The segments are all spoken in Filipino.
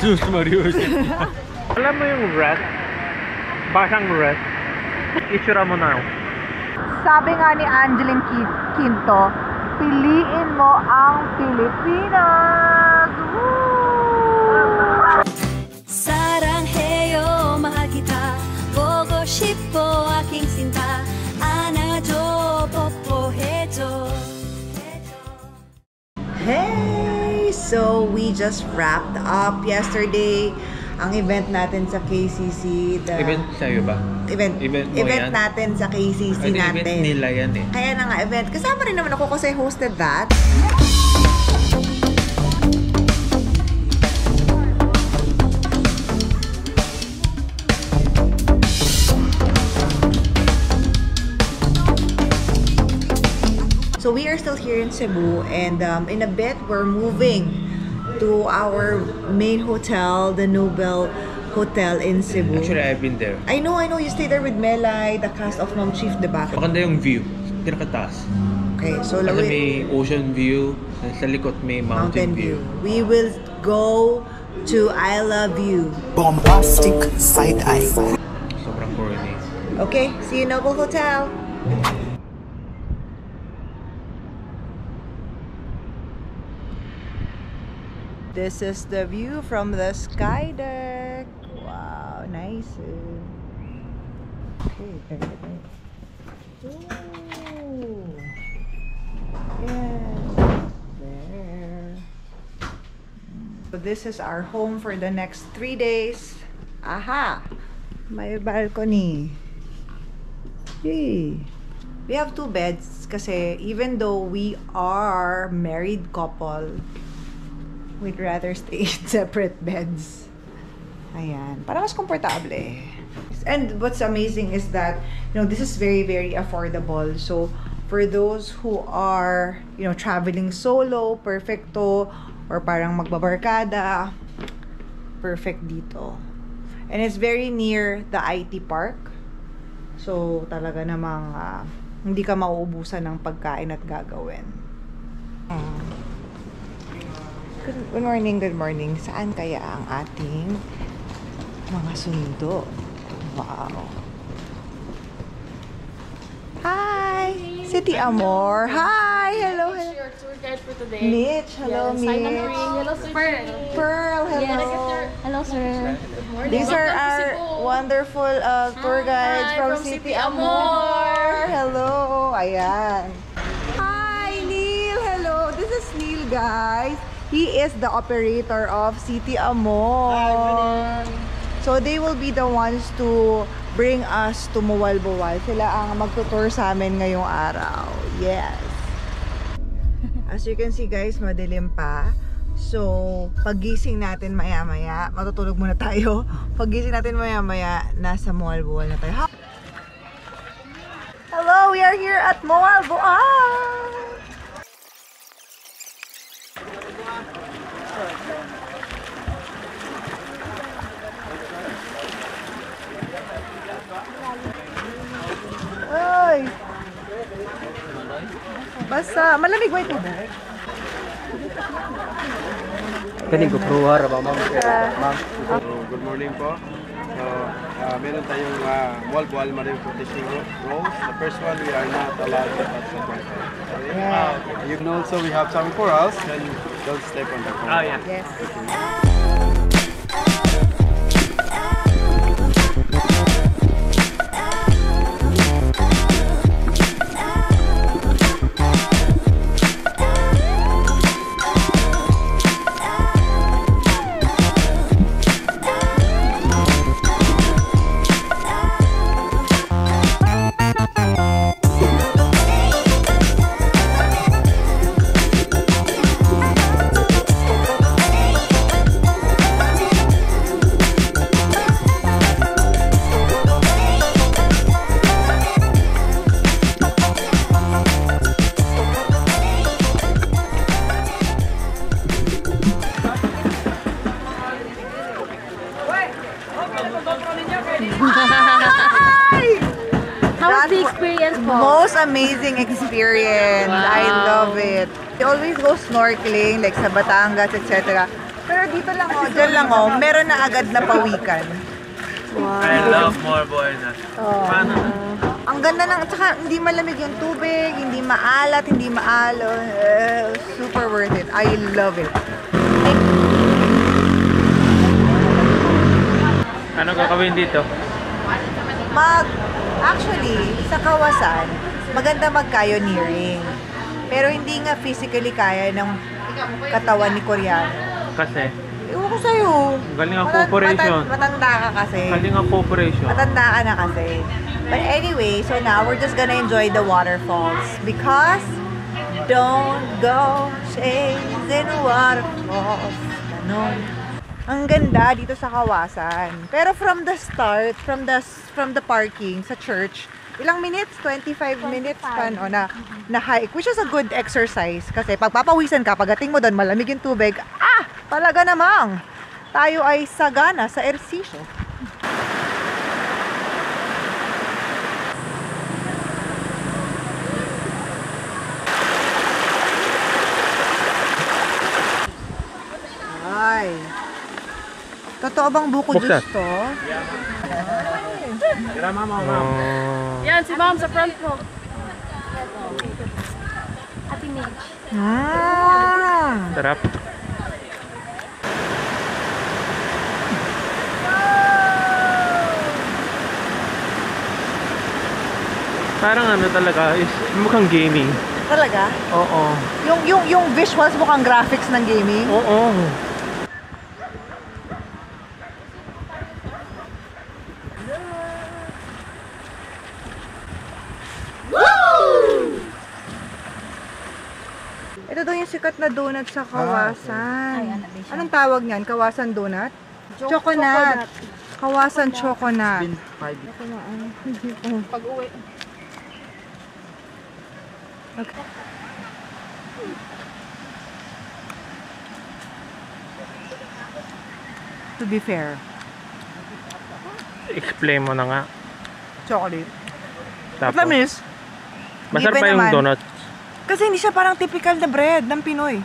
Jesus Maria. Alam mo yung rat? Basang rat? Itsura mo na. Sabi nga ni Angeline Quinto, piliin mo ang Pilipinas! Woo! 사랑해요 mahal kita 보고 싶어 aking sinta 안아줘 뽀뽀해줘. Hey! So, we just wrapped up yesterday ang event natin sa KCC. Event sa'yo ba? Event natin sa KCC natin. Event nila yan eh. Kaya na nga, event. Kasama rin naman ako kasi hosted that. So we are still here in Cebu, and in a bit we're moving to our main hotel, the Nobel Hotel in Cebu. Actually, I've been there. I know. You stay there with Melay, the cast of Mom Chief, diba? Maganda yung view. Pinakataas. Okay, so kasi may ocean view, sa likod may mountain view. We will go to I Love You. Bombastic side-eye. Sobrang corny. Okay, see you Noble Hotel. This is the view from the sky deck. Wow, nice. Okay, very good. Ooh. Yes, there. So this is our home for the next 3 days. Aha! May balcony. Yay! We have 2 beds kasi even though we are married couple, we'd rather stay in separate beds. Ayan. Para mas komportable. And what's amazing is that, you know, this is very, very affordable. So, for those who are, you know, traveling solo, perfecto, or parang magbabarkada, perfect dito. And it's very near the IT park. So, talaga namang hindi ka mauubusan ng pagkain at gagawin. Good morning. Saan kaya ang ating mga sundo? Wow. Hi! City Amor. Hi! Hello. Your tour guide for today. Mitch. Hello, yes, Mitch. Hello, Pearl. Pearl, hello. Yes. Hello, sir. Good morning. These are our wonderful tour guides from City Amor. Hello. Ayan. Hi, Neil. Hello. This is Neil, guys. He is the operator of City Amor. So they will be the ones to bring us to Mualbual. Sila ang magtutour sa amin ngayong araw. Yes. As you can see guys, madilim pa. So, pagising natin maya-maya, matutulog muna tayo. Pagising natin maya-maya, nasa Mualbual na tayo. Hello, we are here at Mualbual! Ay! Basta, malamig ba ito? Kaning ko pruwar ba ma'am? Good morning po. So, meron tayong Mualbual Marine Fishing rules. The first one, we are not allowed to touch the Wi-Fi. You can also, we have some corals and don't step on the coral. Oh yeah. Yes. How's the experience po? Most amazing experience. Wow. I love it. We always go snorkeling, like sa Batangas, etc. Pero dito lang oh, dyan lang oh, meron na agad na pawikan. I love more Buenas. Paano na? Ang ganda ng, tsaka hindi malamig yung tubig, hindi maalat, hindi maalo. Super worth it. I love it. Ano gagawin dito? Actually, sa Kawasan, maganda mag-pioneering. Pero hindi nga physically kaya ng katawan ni Koreano. Kasi? Ewan ko sa'yo. Galing ang cooperation. Matanda ka kasi. Galing ang cooperation. Matanda ka na kasi. But anyway, so now we're just gonna enjoy the waterfalls. Because don't go chasing waterfalls. Ganon. Ang ganda dito sa Kawasan. Pero from the start, from the parking sa church, ilang minutes? 25 minutes pa no, na hike, which is a good exercise. Kasi pagpapawisan ka, pagdating mo doon, malamig yung tubig, talaga namang tayo ay sagana sa ersisyo. Ay. Totoo bang buko Buksan. juice to? Tira, mama, mama. Yan, si ma'am sa front mo. Ate Midge. Sarap. Parang ano talaga, is mukhang gaming. Talaga? Oo. Yung visuals mukhang graphics ng gaming? Oo. Ito daw yung sikat na donut sa Kawasan. Anong tawag niyan? Kawasan donut? Choconut. Kawasan choconut. Pag-uwi. To be fair, Explain mo na nga. chocolate. Tapos, Matamis. masarap Given pa yung naman. donut. Kasi hindi siya parang typical na bread ng Pinoy.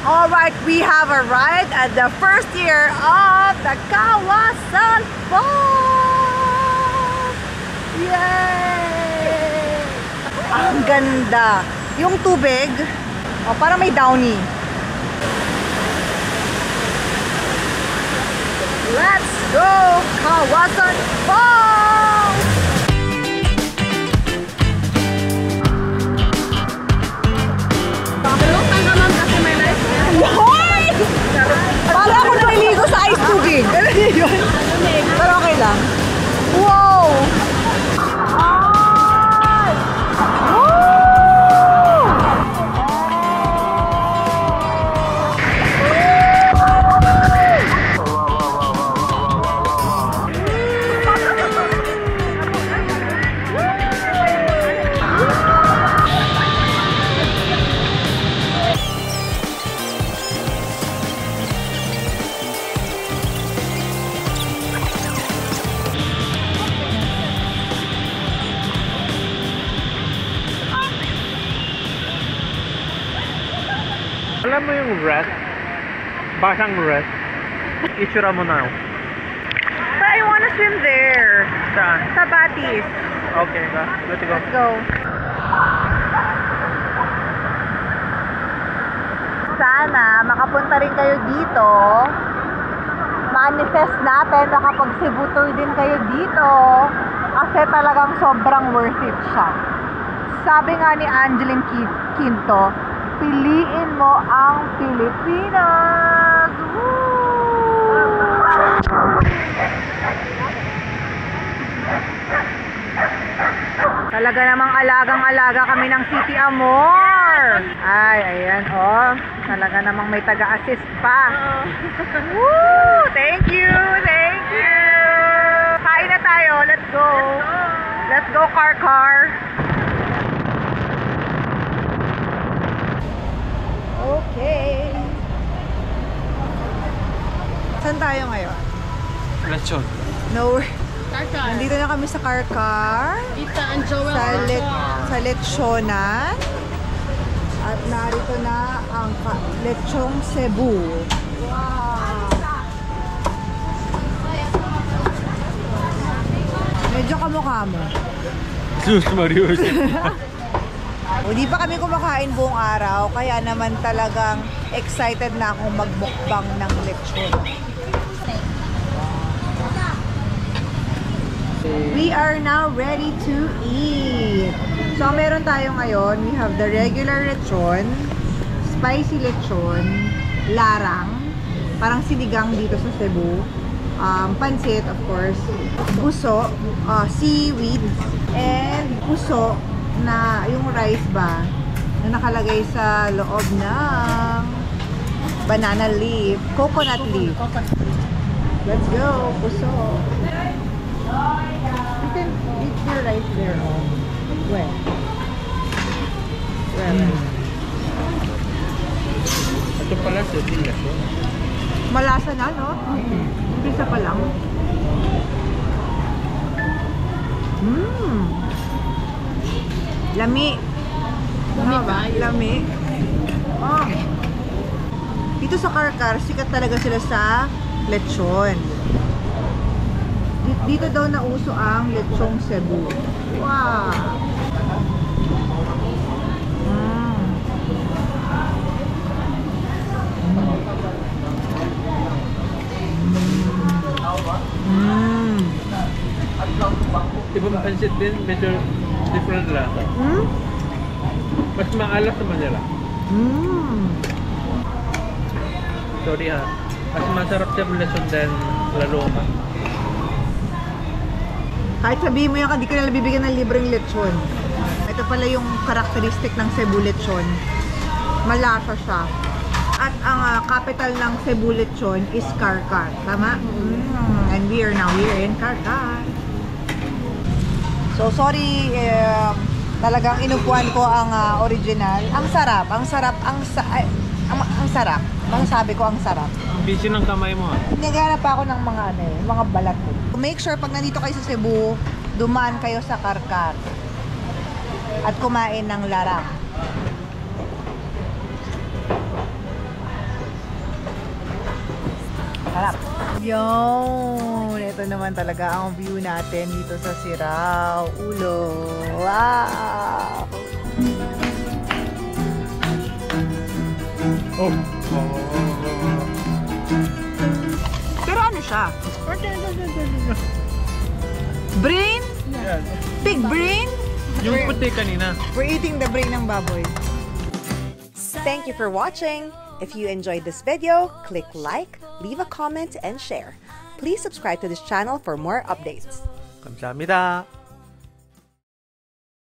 Alright, we have arrived at the first year of the Kawasan Falls! Yay! Ang ganda! Yung tubig, parang may downy. Let's go! Kawasan Falls! Tulungan ka ma'am kasi may life na. Hoy! Para ako naliligo sa ice tubig. Alam niyo yun? Pero okay lang. Wow! Ay! Woo! Alam mo yung rat? Basang rat? Itsura mo na. But I wanna swim there. Saan? Sa Batis. Okay, let's go. Let's go. Sana makapunta rin kayo dito. Manifest natin makapag-Cebu tour din kayo dito. Kasi talagang sobrang worth it siya. Sabi nga ni Angeline Quinto, piliin mo ang Pilipinas! Woo! Talaga namang alagang-alaga kami ng City Amor! Ay, ayan, oh. Talaga namang may taga-assist pa. Woo! Thank you! Thank you! Kain na tayo. Let's go! Let's go, car! Okay. Saan tayo ngayon? Lechon. No, Karkar. nandito na kami sa Karkar. Ita and Joel. Sa Lechonan. At narito na ang Lechong Cebu. Wow! Medyo kamukha mo. Sus Marius. O, di pa kami kumakain buong araw, kaya naman talagang excited na akong magmukbang ng lechon. We are now ready to eat. So, meron tayo ngayon, we have the regular lechon, spicy lechon, larang, parang sinigang dito sa Cebu, pansit, of course, buso, seaweed, and puso, na yung rice ba na nakalagay sa loob ng banana leaf, coconut leaf. Let's go, puso. You can eat your rice there. Oh. Where? Ito pala sa lechon. Malasa na, no? Umpisa pa lang. Lami. Lami. Oh. Dito sa Karkar, sikat talaga sila sa lechon. Dito daw nauso ang lechong Cebu. Wow. Ibang pansit din, medyo different lasa. Mas maalat naman nila. Sorry ha. Mas masarap siya lechon din laloma. Kahit sabihin mo yan, hindi ka na bibigyan ng libreng lechon. Ito pala yung characteristic ng Cebu lechon. Malasa siya. At ang capital ng Cebu lechon is Karkar. Tama? And we are now here in Karkar. So, sorry, talagang inupuan ko ang original. Ang sarap, ang sarap. Masasabi ko ang sarap. Busy ng kamay mo ha. Naghanap pa ako ng mga mga balat. Make sure pag nandito kayo sa Cebu, dumaan kayo sa Karkar at kumain ng larang. Sarap. Yun! Ito naman talaga ang view natin dito sa Sirao Ulo. Wow! Oh. Pero ano siya? Brain? Yan. Pig brain? Yung puti kanina. We're eating the brain ng baboy. Thank you for watching. If you enjoyed this video, click like, leave a comment, and share. Please subscribe to this channel for more updates. 감사합니다.